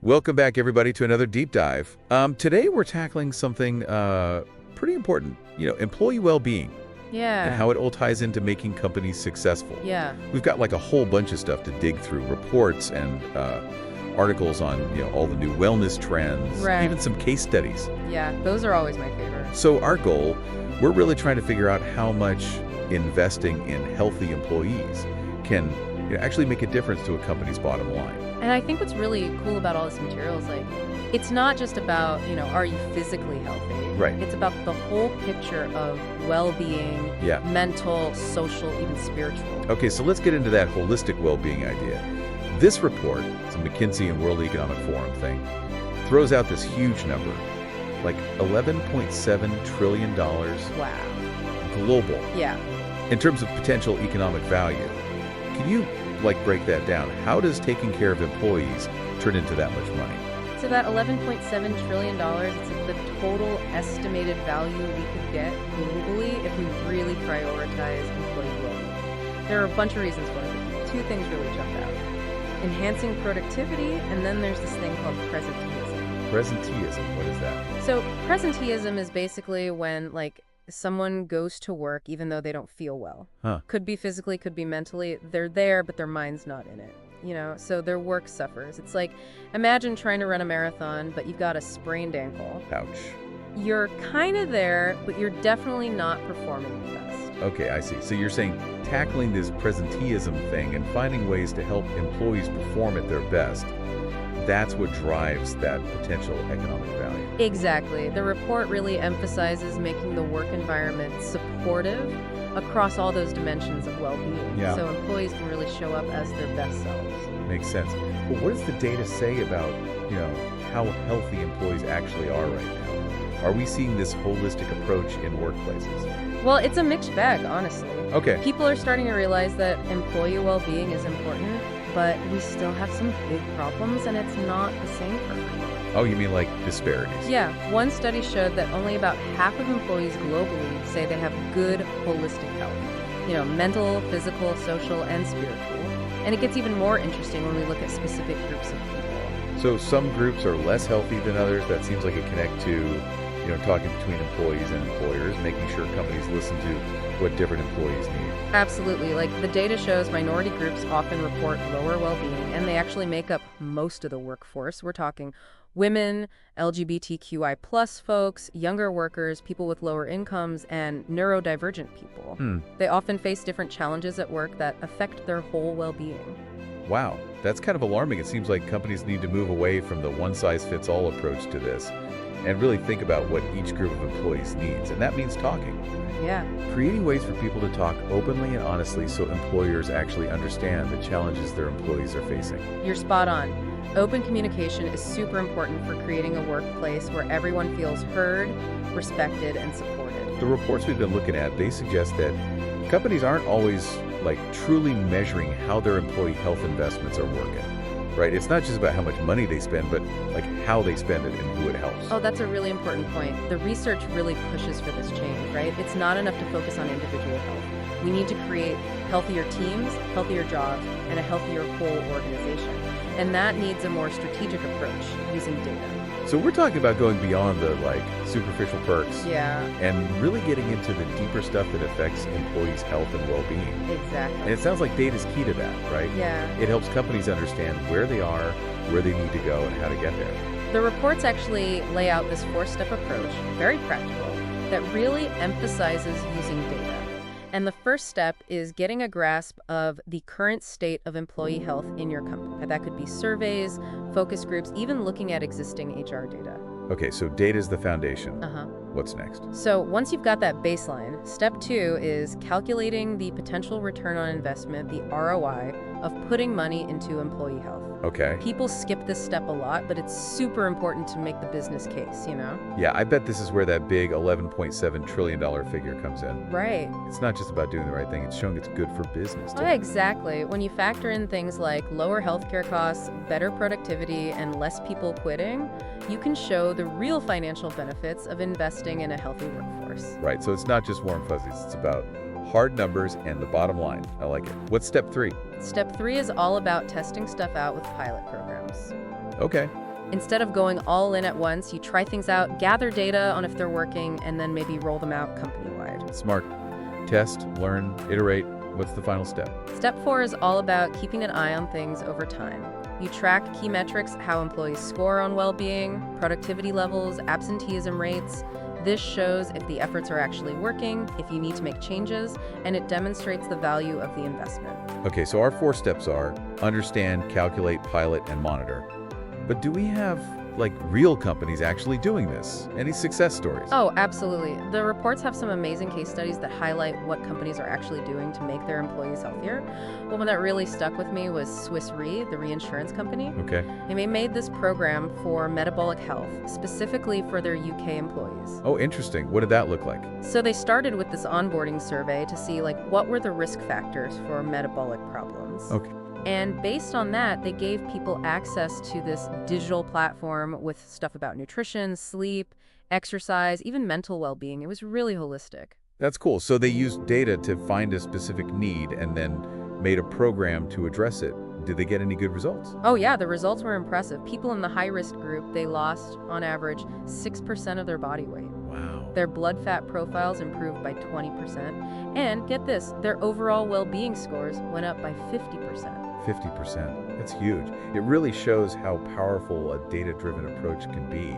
Welcome back, everybody, to another deep dive. Today, we're tackling something pretty important, employee well-being and Yeah, how it all ties into making companies successful. yeah, We've got like a whole bunch of stuff to dig through, reports and articles on all the new wellness trends, Right. even some case studies. yeah. Those are always my favorite. So our goal, we're really trying to figure out how much investing in healthy employees can actually make a difference to a company's bottom line. And I think what's really cool about all this material is it's not just about, are you physically healthy? Right. It's about the whole picture of well-being, Yeah. mental, social, even spiritual. Okay, so let's get into that holistic well-being idea. This report, it's a McKinsey and World Economic Forum thing, throws out this huge number, like $11.7 trillion Wow. global Yeah. in terms of potential economic value. Can you break that down? How does taking care of employees turn into that much money? So that $11.7 trillion, it's like the total estimated value we could get globally if we really prioritize employee well-being. There are a bunch of reasons for it. Two things really jump out. Enhancing productivity, and then there's this thing called presenteeism. Presenteeism, what is that? So presenteeism is basically when someone goes to work even though they don't feel well. Huh. Could be physically, could be mentally. They're there, but their mind's not in it. So their work suffers. It's like, imagine trying to run a marathon, but you've got a sprained ankle. Ouch. You're kind of there, but you're definitely not performing the best. Okay, I see. So you're saying tackling this presenteeism thing and finding ways to help employees perform at their best, that's what drives that potential economic value. Exactly. The report really emphasizes making the work environment supportive across all those dimensions of well-being. Yeah. So employees can really show up as their best selves. Makes sense. But what does the data say about, how healthy employees actually are right now? Are we seeing this holistic approach in workplaces? Well, it's a mixed bag, honestly. Okay. People are starting to realize that employee well-being is important, but we still have some big problems, and it's not the same for everyone. Oh, you mean like disparities? Yeah, one study showed that only about half of employees globally say they have good holistic health. Mental, physical, social, and spiritual. And it gets even more interesting when we look at specific groups of people. So some groups are less healthy than others. That seems like it connect to, talking between employees and employers, making sure companies listen to what different employees need. Absolutely. The data shows minority groups often report lower well-being, and they actually make up most of the workforce. We're talking women, LGBTQI+ folks, younger workers, people with lower incomes, and neurodivergent people. They often face different challenges at work that affect their whole well-being. Wow, that's kind of alarming. It seems like companies need to move away from the one-size-fits-all approach to this and really think about what each group of employees needs, and that means talking. Yeah. Creating ways for people to talk openly and honestly so employers actually understand the challenges their employees are facing. You're spot on. Open communication is super important for creating a workplace where everyone feels heard, respected, and supported. The reports we've been looking at, they suggest that companies aren't always truly measuring how their employee health investments are working, right? It's not just about how much money they spend, but how they spend it and who it helps. Oh, that's a really important point. The research really pushes for this change, right? It's not enough to focus on individual health. We need to create healthier teams, healthier jobs, and a healthier whole organization. And that needs a more strategic approach using data. So we're talking about going beyond the superficial perks Yeah, and really getting into the deeper stuff that affects employees' health and well-being. And exactly. it sounds like data's key to that, right? Yeah. It helps companies understand where they are, where they need to go, and how to get there. The reports actually lay out this four-step approach, very practical, that really emphasizes using data. And the first step is getting a grasp of the current state of employee health in your company. That could be surveys, focus groups, even looking at existing HR data. Okay, so data's the foundation. Uh-huh. What's next? So once you've got that baseline, step 2 is calculating the potential return on investment, the ROI, of putting money into employee health. Okay. People skip this step a lot, but it's super important to make the business case, Yeah, I bet this is where that big $11.7 trillion figure comes in. Right. It's not just about doing the right thing, it's showing it's good for business, too. Oh, exactly. When you factor in things like lower healthcare costs, better productivity, and less people quitting, you can show the real financial benefits of investing in a healthy workforce. Right, so it's not just warm fuzzies, it's about hard numbers and the bottom line. I like it. What's step 3? Step 3 is all about testing stuff out with pilot programs. Okay. Instead of going all in at once, you try things out, gather data on if they're working, and then maybe roll them out company-wide. Smart. Test, learn, iterate. What's the final step? Step 4 is all about keeping an eye on things over time. You track key metrics, how employees score on well-being, productivity levels, absenteeism rates. This shows if the efforts are actually working, if you need to make changes, and it demonstrates the value of the investment. Okay, so our 4 steps are understand, calculate, pilot, and monitor. But do we have, real companies actually doing this? Any success stories? Oh, absolutely. The reports have some amazing case studies that highlight what companies are actually doing to make their employees healthier. One that really stuck with me was Swiss Re, the reinsurance company. Okay. And they made this program for metabolic health, specifically for their UK employees. Oh, interesting. What did that look like? So they started with this onboarding survey to see what were the risk factors for metabolic problems. Okay. And based on that, they gave people access to this digital platform with stuff about nutrition, sleep, exercise, even mental well-being. It was really holistic. That's cool. So they used data to find a specific need and then made a program to address it. Did they get any good results? Oh yeah, the results were impressive. People in the high-risk group, they lost, on average, 6% of their body weight. Wow. Their blood fat profiles improved by 20%. And get this, their overall well-being scores went up by 50%. 50%. That's huge. It really shows how powerful a data-driven approach can be,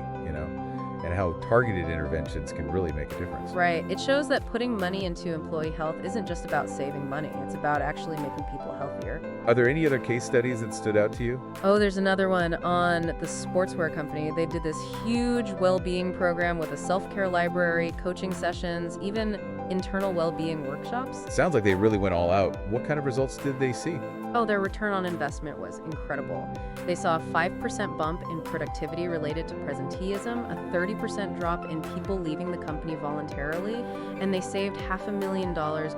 and how targeted interventions can really make a difference. Right. It shows that putting money into employee health isn't just about saving money. It's about actually making people healthier. Are there any other case studies that stood out to you? Oh, there's another one on the sportswear company. They did this huge well-being program with a self-care library, coaching sessions, even internal well-being workshops. Sounds like they really went all out. What kind of results did they see? Oh, their return on investment was incredible. They saw a 5% bump in productivity related to presenteeism, a 30% drop in people leaving the company voluntarily, and they saved $500,000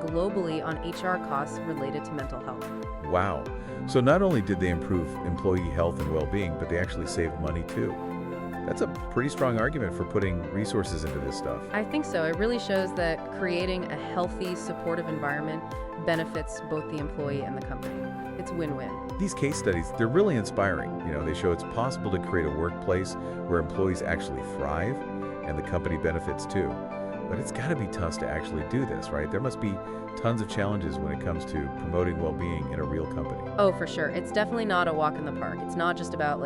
globally on HR costs related to mental health. Wow. So not only did they improve employee health and well-being, but they actually saved money too. That's a pretty strong argument for putting resources into this stuff. I think so. It really shows that creating a healthy, supportive environment benefits both the employee and the company. It's win-win. These case studies, they're really inspiring. They show it's possible to create a workplace where employees actually thrive and the company benefits too. But it's got to be tough to actually do this, right? There must be tons of challenges when it comes to promoting well-being in a real company. Oh, for sure. It's definitely not a walk in the park. It's not just about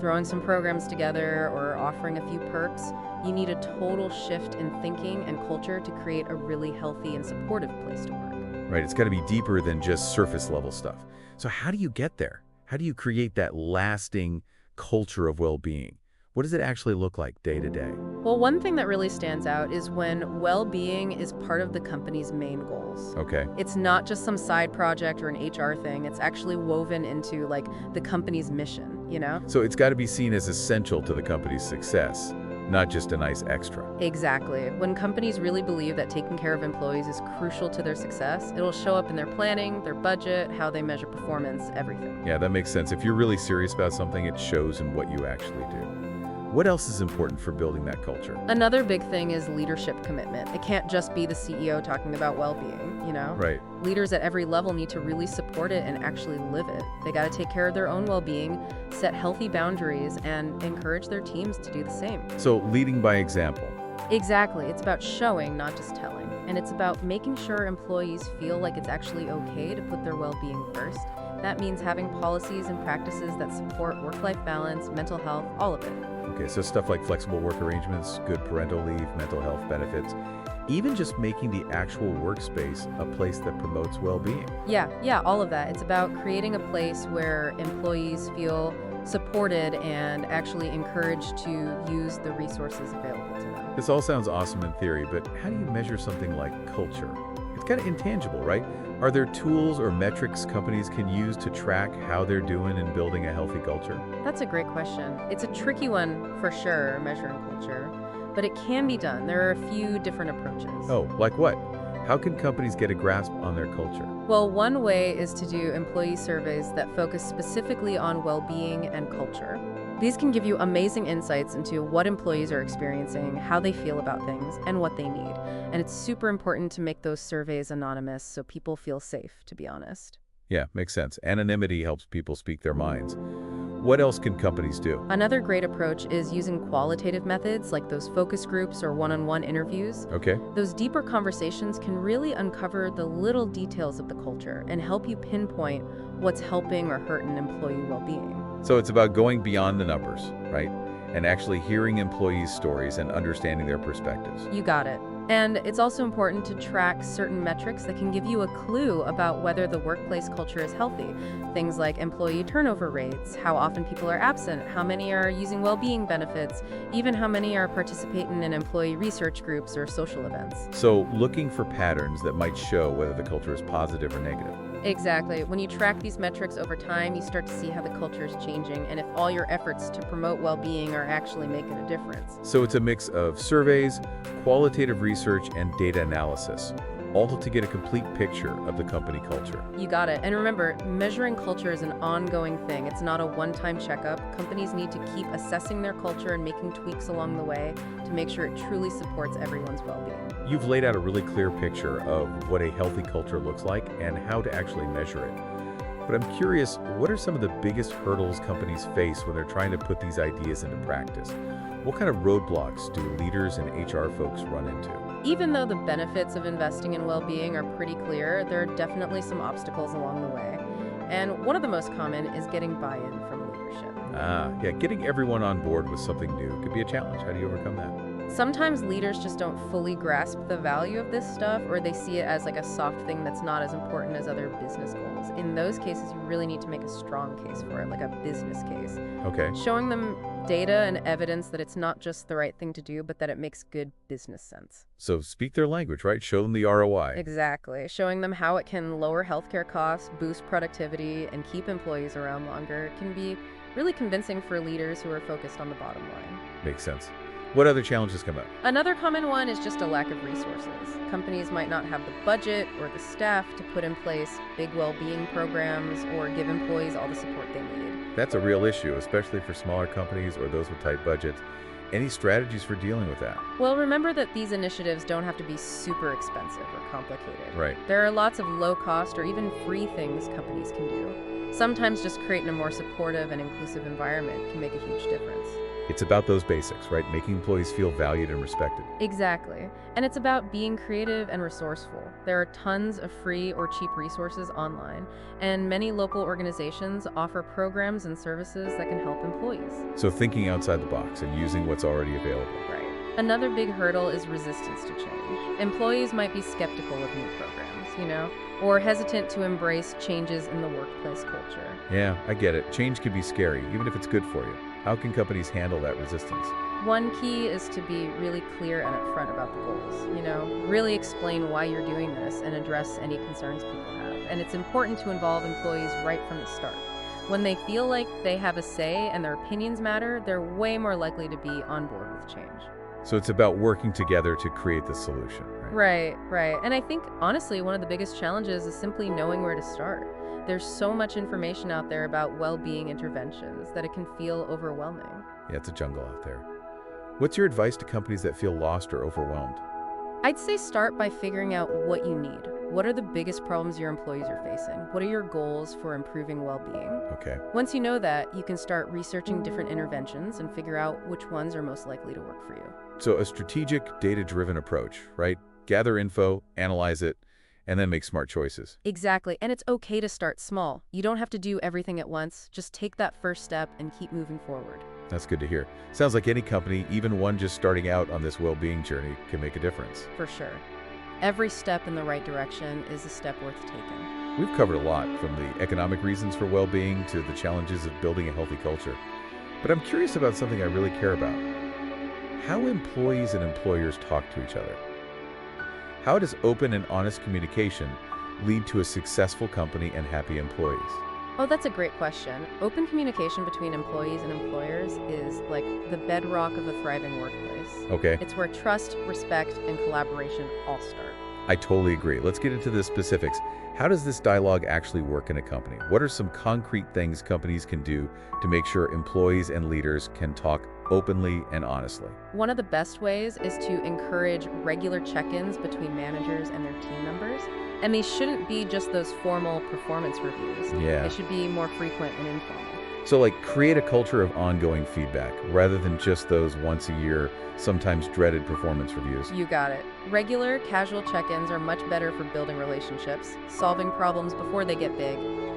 throwing some programs together or offering a few perks. You need a total shift in thinking and culture to create a really healthy and supportive place to work. Right, it's got to be deeper than just surface level stuff. So how do you get there? How do you create that lasting culture of well-being? What does it actually look like day to day? Well, one thing that really stands out is when well-being is part of the company's main goals. Okay. It's not just some side project or an HR thing. It's actually woven into the company's mission, So it's got to be seen as essential to the company's success, not just a nice extra. Exactly. When companies really believe that taking care of employees is crucial to their success, it'll show up in their planning, their budget, how they measure performance, everything. Yeah, that makes sense. If you're really serious about something, it shows in what you actually do. What else is important for building that culture? Another big thing is leadership commitment. It can't just be the CEO talking about well-being, Right. Leaders at every level need to really support it and actually live it. They got to take care of their own well-being, set healthy boundaries, and encourage their teams to do the same. So leading by example. Exactly. It's about showing, not just telling. And it's about making sure employees feel like it's actually okay to put their well-being first. That means having policies and practices that support work-life balance, mental health, all of it. Okay, so stuff like flexible work arrangements, good parental leave, mental health benefits, even just making the actual workspace a place that promotes well-being. Yeah, all of that. It's about creating a place where employees feel supported and actually encouraged to use the resources available to them. This all sounds awesome in theory, but how do you measure something like culture? It's kind of intangible, right? Are there tools or metrics companies can use to track how they're doing in building a healthy culture? That's a great question. It's a tricky one for sure, measuring culture, but it can be done. There are a few different approaches. Oh, like what? How can companies get a grasp on their culture? Well, one way is to do employee surveys that focus specifically on well-being and culture. These can give you amazing insights into what employees are experiencing, how they feel about things, and what they need. And it's super important to make those surveys anonymous so people feel safe, to be honest. Yeah, makes sense. Anonymity helps people speak their minds. What else can companies do? Another great approach is using qualitative methods like those focus groups or one-on-one interviews. Okay. Those deeper conversations can really uncover the little details of the culture and help you pinpoint what's helping or hurting employee well-being. So it's about going beyond the numbers, right? And actually hearing employees' stories and understanding their perspectives. You got it. And it's also important to track certain metrics that can give you a clue about whether the workplace culture is healthy. Things like employee turnover rates, how often people are absent, how many are using well-being benefits, even how many are participating in employee research groups or social events. So looking for patterns that might show whether the culture is positive or negative. Exactly. When you track these metrics over time, you start to see how the culture is changing and if all your efforts to promote well-being are actually making a difference. So it's a mix of surveys, qualitative research, and data analysis, all to get a complete picture of the company culture. You got it. And remember, measuring culture is an ongoing thing. It's not a one-time checkup. Companies need to keep assessing their culture and making tweaks along the way to make sure it truly supports everyone's well-being. You've laid out a really clear picture of what a healthy culture looks like and how to actually measure it. But I'm curious, what are some of the biggest hurdles companies face when they're trying to put these ideas into practice? What kind of roadblocks do leaders and HR folks run into? Even though the benefits of investing in well-being are pretty clear, there are definitely some obstacles along the way. And one of the most common is getting buy-in from leadership. Yeah, getting everyone on board with something new could be a challenge. How do you overcome that? Sometimes leaders just don't fully grasp the value of this stuff, or they see it as like a soft thing that's not as important as other business goals. In those cases, you really need to make a strong case for it, like a business case. Okay. Showing them data and evidence that it's not just the right thing to do, but that it makes good business sense. So speak their language, right? Show them the ROI. Exactly. Showing them how it can lower healthcare costs, boost productivity, and keep employees around longer can be really convincing for leaders who are focused on the bottom line. Makes sense. What other challenges come up? Another common one is just a lack of resources. Companies might not have the budget or the staff to put in place big well-being programs or give employees all the support they need. That's a real issue, especially for smaller companies or those with tight budgets. Any strategies for dealing with that? Well, remember that these initiatives don't have to be super expensive or complicated. Right. There are lots of low-cost or even free things companies can do. Sometimes just creating a more supportive and inclusive environment can make a huge difference. It's about those basics, right? Making employees feel valued and respected. Exactly. And it's about being creative and resourceful. There are tons of free or cheap resources online, and many local organizations offer programs and services that can help employees. So thinking outside the box and using what's already available. Right. Another big hurdle is resistance to change. Employees might be skeptical of new programs, or hesitant to embrace changes in the workplace culture. Yeah, I get it. Change can be scary, even if it's good for you. How can companies handle that resistance? One key is to be really clear and upfront about the goals, really explain why you're doing this and address any concerns people have. And it's important to involve employees right from the start. When they feel like they have a say and their opinions matter, they're way more likely to be on board with change. So it's about working together to create the solution, right? Right. And I think, honestly, one of the biggest challenges is simply knowing where to start. There's so much information out there about well-being interventions that it can feel overwhelming. Yeah, it's a jungle out there. What's your advice to companies that feel lost or overwhelmed? I'd say start by figuring out what you need. What are the biggest problems your employees are facing? What are your goals for improving well-being? Okay. Once you know that, you can start researching different interventions and figure out which ones are most likely to work for you. So a strategic, data-driven approach, right? Gather info, analyze it, and then make smart choices. Exactly. And it's okay to start small. You don't have to do everything at once. Just take that first step and keep moving forward. That's good to hear. Sounds like any company, even one just starting out on this well-being journey, can make a difference. For sure. Every step in the right direction is a step worth taking. We've covered a lot, from the economic reasons for well-being to the challenges of building a healthy culture. But I'm curious about something I really care about. How employees and employers talk to each other. How does open and honest communication lead to a successful company and happy employees? Oh, that's a great question. Open communication between employees and employers is like the bedrock of a thriving workplace. Okay. It's where trust, respect, and collaboration all start. I totally agree. Let's get into the specifics. How does this dialogue actually work in a company? What are some concrete things companies can do to make sure employees and leaders can talk openly and honestly? One of the best ways is to encourage regular check-ins between managers and their team members. And these shouldn't be just those formal performance reviews. Yeah. They should be more frequent and informal. So like create a culture of ongoing feedback rather than just those once a year, sometimes dreaded performance reviews. You got it. Regular, casual check-ins are much better for building relationships, solving problems before they get big,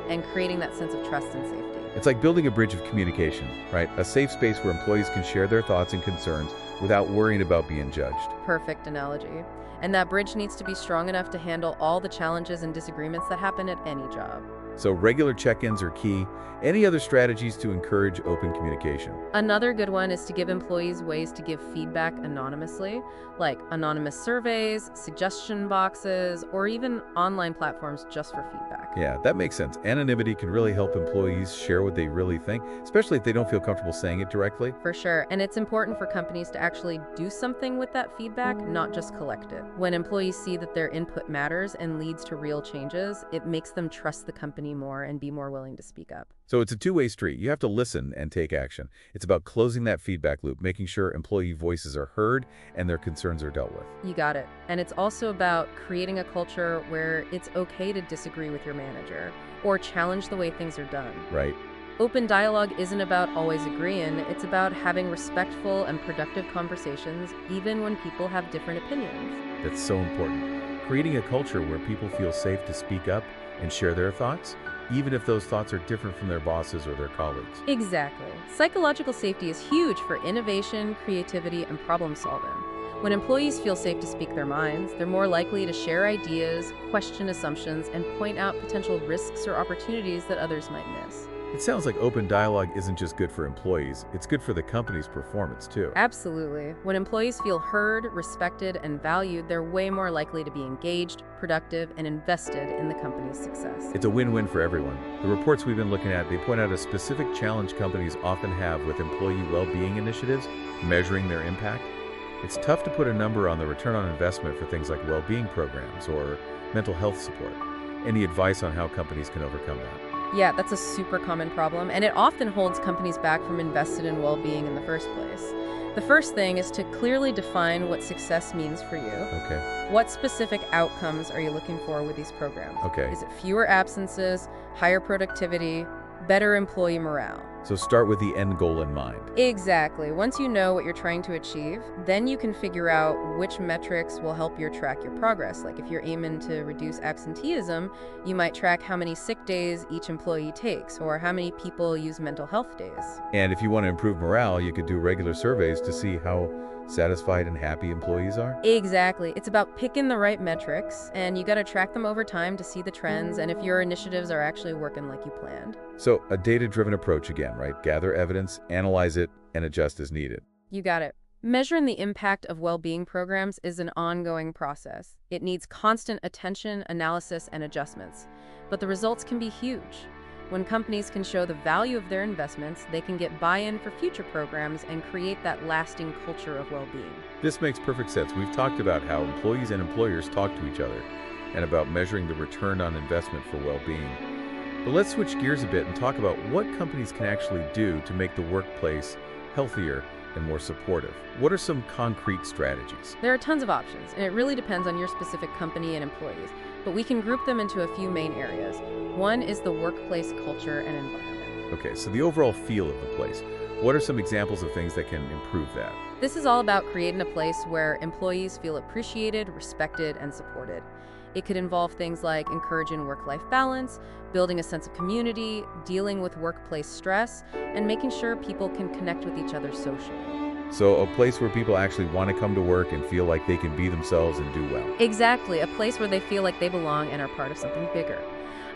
and creating that sense of trust and safety. It's like building a bridge of communication, right? A safe space where employees can share their thoughts and concerns without worrying about being judged. Perfect analogy. And that bridge needs to be strong enough to handle all the challenges and disagreements that happen at any job. So regular check-ins are key. Any other strategies to encourage open communication? Another good one is to give employees ways to give feedback anonymously, like anonymous surveys, suggestion boxes, or even online platforms just for feedback. Yeah, that makes sense. Anonymity can really help employees share what they really think, especially if they don't feel comfortable saying it directly. For sure, and it's important for companies to actually do something with that feedback, not just collect it. When employees see that their input matters and leads to real changes, it makes them trust the company more and be more willing to speak up. So it's a two-way street. You have to listen and take action. It's about closing that feedback loop, making sure employee voices are heard and their concerns are dealt with. You got it. And it's also about creating a culture where it's okay to disagree with your manager or challenge the way things are done. Right. Open dialogue isn't about always agreeing, it's about having respectful and productive conversations, even when people have different opinions. That's so important. Creating a culture where people feel safe to speak up and share their thoughts, even if those thoughts are different from their bosses or their colleagues. Exactly. Psychological safety is huge for innovation, creativity, and problem solving. When employees feel safe to speak their minds, they're more likely to share ideas, question assumptions, and point out potential risks or opportunities that others might miss. It sounds like open dialogue isn't just good for employees, it's good for the company's performance too. Absolutely. When employees feel heard, respected, and valued, they're way more likely to be engaged, productive, and invested in the company's success. It's a win-win for everyone. The reports we've been looking at, they point out a specific challenge companies often have with employee well-being initiatives, measuring their impact. It's tough to put a number on the return on investment for things like well-being programs or mental health support. Any advice on how companies can overcome that? Yeah, that's a super common problem, and it often holds companies back from invested in well-being in the first place. The first thing is to clearly define what success means for you. Okay. What specific outcomes are you looking for with these programs? Okay. Is it fewer absences, higher productivity, better employee morale? So start with the end goal in mind. Exactly. Once you know what you're trying to achieve, then you can figure out which metrics will help you track your progress. Like if you're aiming to reduce absenteeism, you might track how many sick days each employee takes or how many people use mental health days. And if you want to improve morale, you could do regular surveys to see how satisfied and happy employees are. Exactly. It's about picking the right metrics, and you got to track them over time to see the trends and if your initiatives are actually working like you planned. So a data-driven approach again, right? Gather evidence, analyze it, and adjust as needed. You got it. Measuring the impact of well-being programs is an ongoing process. It needs constant attention, analysis, and adjustments. But the results can be huge. When companies can show the value of their investments, they can get buy-in for future programs and create that lasting culture of well-being. This makes perfect sense. We've talked about how employees and employers talk to each other and about measuring the return on investment for well-being. But let's switch gears a bit and talk about what companies can actually do to make the workplace healthier and more supportive. What are some concrete strategies? There are tons of options, and it really depends on your specific company and employees, but we can group them into a few main areas. One is the workplace culture and environment. Okay, so the overall feel of the place. What are some examples of things that can improve that? This is all about creating a place where employees feel appreciated, respected, and supported. It could involve things like encouraging work-life balance, building a sense of community, dealing with workplace stress, and making sure people can connect with each other socially. So a place where people actually want to come to work and feel like they can be themselves and do well. Exactly, a place where they feel like they belong and are part of something bigger.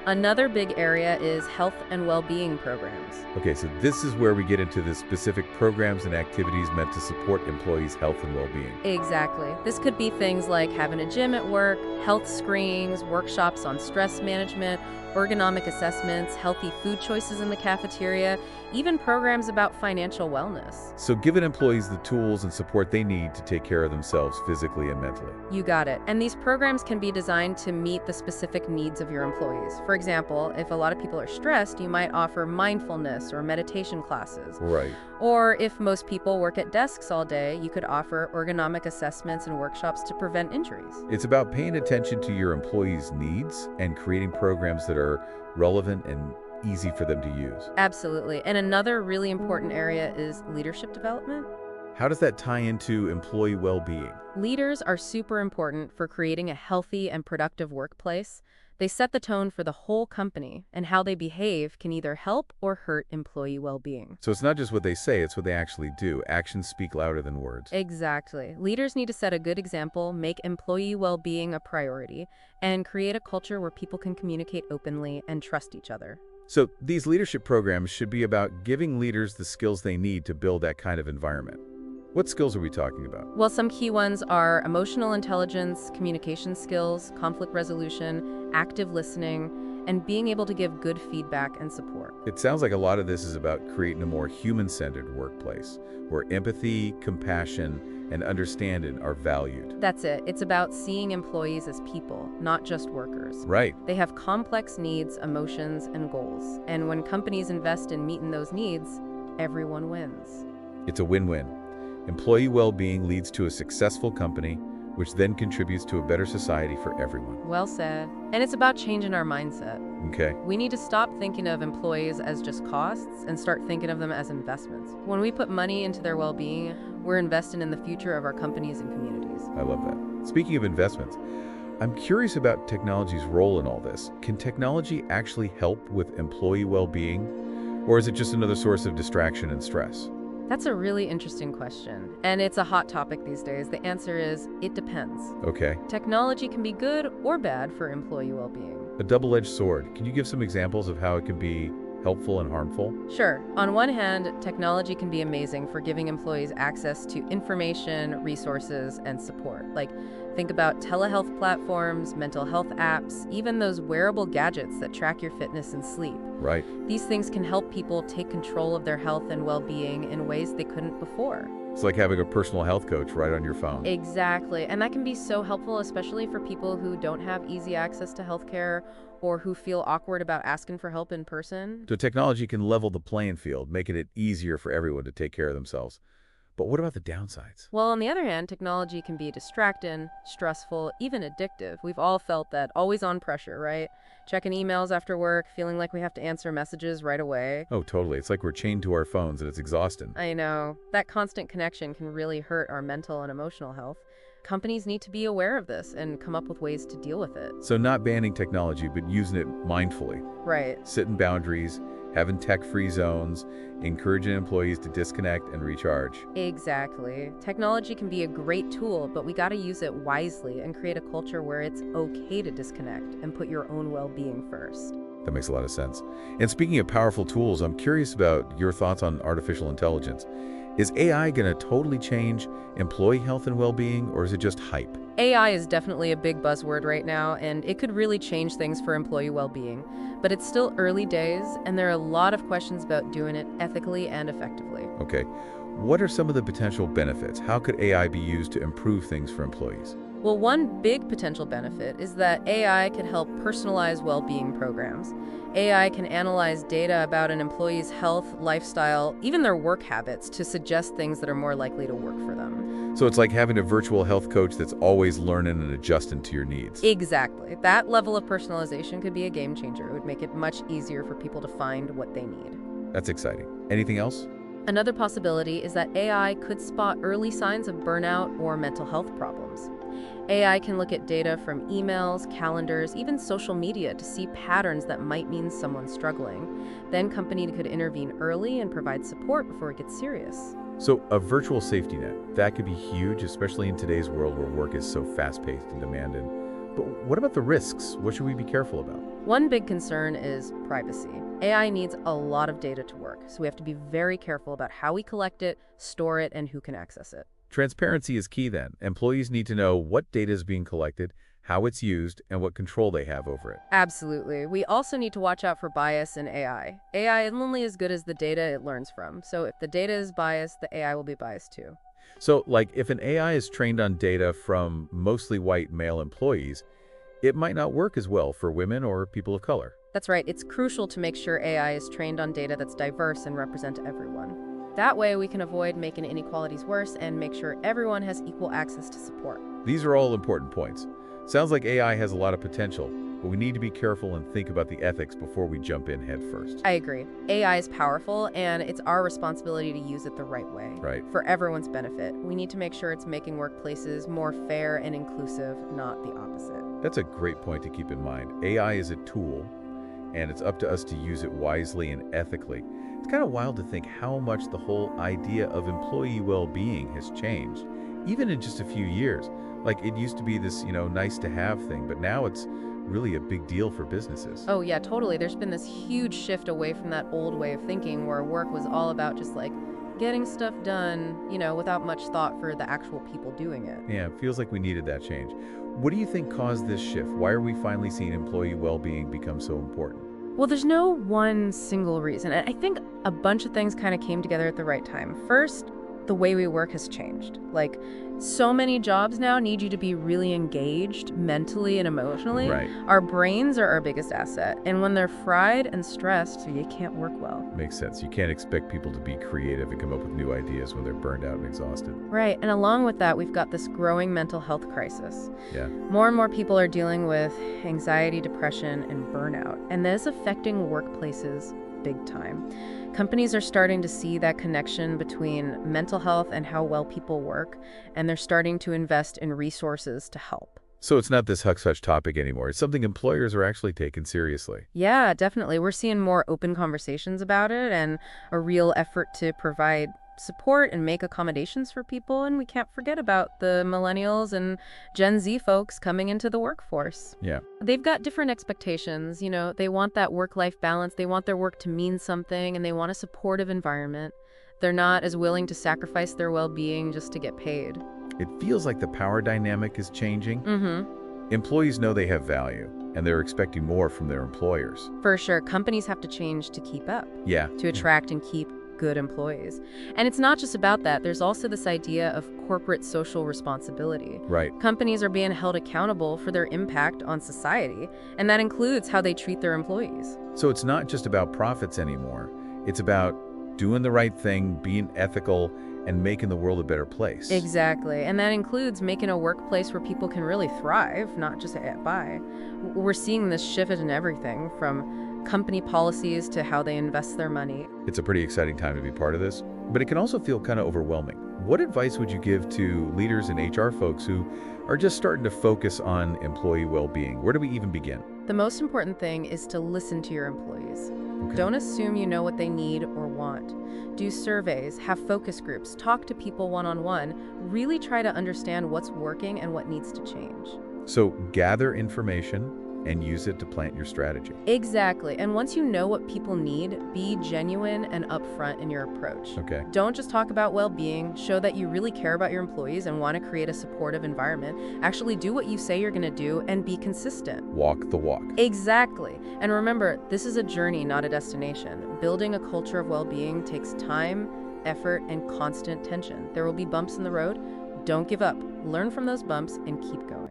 Another big area is health and well-being programs. Okay, so this is where we get into the specific programs and activities meant to support employees' health and well-being. Exactly. This could be things like having a gym at work, health screenings, workshops on stress management, ergonomic assessments, healthy food choices in the cafeteria, even programs about financial wellness. So giving employees the tools and support they need to take care of themselves physically and mentally. You got it. And these programs can be designed to meet the specific needs of your employees. For example, if a lot of people are stressed, you might offer mindfulness or meditation classes. Right. Or if most people work at desks all day, you could offer ergonomic assessments and workshops to prevent injuries. It's about paying attention to your employees' needs and creating programs that are relevant and easy for them to use. Absolutely. And another really important area is leadership development. How does that tie into employee well-being? Leaders are super important for creating a healthy and productive workplace. They set the tone for the whole company, and how they behave can either help or hurt employee well-being. So it's not just what they say, it's what they actually do. Actions speak louder than words. Exactly. Leaders need to set a good example, make employee well-being a priority, and create a culture where people can communicate openly and trust each other. So these leadership programs should be about giving leaders the skills they need to build that kind of environment. What skills are we talking about? Well, some key ones are emotional intelligence, communication skills, conflict resolution, active listening, and being able to give good feedback and support. It sounds like a lot of this is about creating a more human-centered workplace, where empathy, compassion, and understanding are valued. That's it. It's about seeing employees as people, not just workers. Right. They have complex needs, emotions, and goals. And when companies invest in meeting those needs, everyone wins. It's a win-win. Employee well-being leads to a successful company, which then contributes to a better society for everyone. Well said. And it's about changing our mindset. Okay. We need to stop thinking of employees as just costs and start thinking of them as investments. When we put money into their well-being, we're investing in the future of our companies and communities. I love that. Speaking of investments, I'm curious about technology's role in all this. Can technology actually help with employee well-being, or is it just another source of distraction and stress? That's a really interesting question, and it's a hot topic these days. The answer is, it depends. Okay. Technology can be good or bad for employee well-being. A double-edged sword. Can you give some examples of how it can be helpful and harmful? Sure. On one hand, technology can be amazing for giving employees access to information, resources, and support. Like, think about telehealth platforms, mental health apps, even those wearable gadgets that track your fitness and sleep. Right. These things can help people take control of their health and well-being in ways they couldn't before. It's like having a personal health coach right on your phone. Exactly. And that can be so helpful, especially for people who don't have easy access to healthcare or who feel awkward about asking for help in person. So technology can level the playing field, making it easier for everyone to take care of themselves. But what about the downsides? Well, on the other hand, technology can be distracting, stressful, even addictive. We've all felt that always-on pressure, right? Checking emails after work, feeling like we have to answer messages right away. Oh, totally. It's like we're chained to our phones and it's exhausting. I know. That constant connection can really hurt our mental and emotional health. Companies need to be aware of this and come up with ways to deal with it. So not banning technology, but using it mindfully. Right. Setting boundaries, having tech-free zones, encouraging employees to disconnect and recharge. Exactly. Technology can be a great tool, but we got to use it wisely and create a culture where it's okay to disconnect and put your own well-being first. That makes a lot of sense. And speaking of powerful tools, I'm curious about your thoughts on artificial intelligence. Is AI going to totally change employee health and well-being, or is it just hype? AI is definitely a big buzzword right now, and it could really change things for employee well-being. But it's still early days, and there are a lot of questions about doing it ethically and effectively. Okay. What are some of the potential benefits? How could AI be used to improve things for employees? Well, one big potential benefit is that AI can help personalize well-being programs. AI can analyze data about an employee's health, lifestyle, even their work habits to suggest things that are more likely to work for them. So it's like having a virtual health coach that's always learning and adjusting to your needs. Exactly. That level of personalization could be a game changer. It would make it much easier for people to find what they need. That's exciting. Anything else? Another possibility is that AI could spot early signs of burnout or mental health problems. AI can look at data from emails, calendars, even social media to see patterns that might mean someone's struggling. Then company could intervene early and provide support before it gets serious. So a virtual safety net, that could be huge, especially in today's world where work is so fast-paced and demanding. But what about the risks? What should we be careful about? One big concern is privacy. AI needs a lot of data to work, so we have to be very careful about how we collect it, store it, and who can access it. Transparency is key then. Employees need to know what data is being collected, how it's used, and what control they have over it. Absolutely. We also need to watch out for bias in AI. AI is only as good as the data it learns from, so if the data is biased, the AI will be biased too. So, like, if an AI is trained on data from mostly white male employees, it might not work as well for women or people of color. That's right. It's crucial to make sure AI is trained on data that's diverse and represent everyone. That way, we can avoid making inequalities worse and make sure everyone has equal access to support. These are all important points. Sounds like AI has a lot of potential, but we need to be careful and think about the ethics before we jump in head first. I agree. AI is powerful, and it's our responsibility to use it the right way. Right. For everyone's benefit. We need to make sure it's making workplaces more fair and inclusive, not the opposite. That's a great point to keep in mind. AI is a tool, and it's up to us to use it wisely and ethically. It's kind of wild to think how much the whole idea of employee well-being has changed, even in just a few years. Like, it used to be this, nice to have thing, but now it's really a big deal for businesses. Oh, yeah, totally. There's been this huge shift away from that old way of thinking where work was all about just like getting stuff done, without much thought for the actual people doing it. Yeah, it feels like we needed that change. What do you think caused this shift? Why are we finally seeing employee well-being become so important? Well, there's no one single reason. And I think a bunch of things kind of came together at the right time. First, the way we work has changed. Like, so many jobs now need you to be really engaged mentally and emotionally. Right. Our brains are our biggest asset. And when they're fried and stressed, you can't work well. Makes sense. You can't expect people to be creative and come up with new ideas when they're burned out and exhausted. Right. And along with that, we've got this growing mental health crisis. Yeah. More and more people are dealing with anxiety, depression, and burnout. And this is affecting workplaces big time. Companies are starting to see that connection between mental health and how well people work, and they're starting to invest in resources to help. So it's not this hush-hush topic anymore. It's something employers are actually taking seriously. Yeah, definitely. We're seeing more open conversations about it and a real effort to provide support and make accommodations for people. And we can't forget about the millennials and Gen Z folks coming into the workforce. Yeah. They've got different expectations. They want that work-life balance. They want their work to mean something, and they want a supportive environment. They're not as willing to sacrifice their well-being just to get paid. It feels like the power dynamic is changing. Mm-hmm. Employees know they have value, and they're expecting more from their employers. For sure. Companies have to change to keep up, Yeah. to attract and keep good employees. And it's not just about that. There's also this idea of corporate social responsibility. Right. Companies are being held accountable for their impact on society, and that includes how they treat their employees. So it's not just about profits anymore. It's about doing the right thing, being ethical, and making the world a better place. Exactly. And that includes making a workplace where people can really thrive, not just get by. We're seeing this shift in everything from company policies to how they invest their money. It's a pretty exciting time to be part of this, but it can also feel kind of overwhelming. What advice would you give to leaders and HR folks who are just starting to focus on employee well-being? Where do we even begin? The most important thing is to listen to your employees. Okay. Don't assume you know what they need or want. Do surveys, have focus groups, talk to people one-on-one. Really try to understand what's working and what needs to change. So gather information and use it to plant your strategy. Exactly. And once you know what people need, be genuine and upfront in your approach. Okay. Don't just talk about well-being. Show that you really care about your employees and want to create a supportive environment. Actually do what you say you're going to do and be consistent. Walk the walk. Exactly. And remember, this is a journey, not a destination. Building a culture of well-being takes time, effort, and constant tension. There will be bumps in the road. Don't give up. Learn from those bumps and keep going.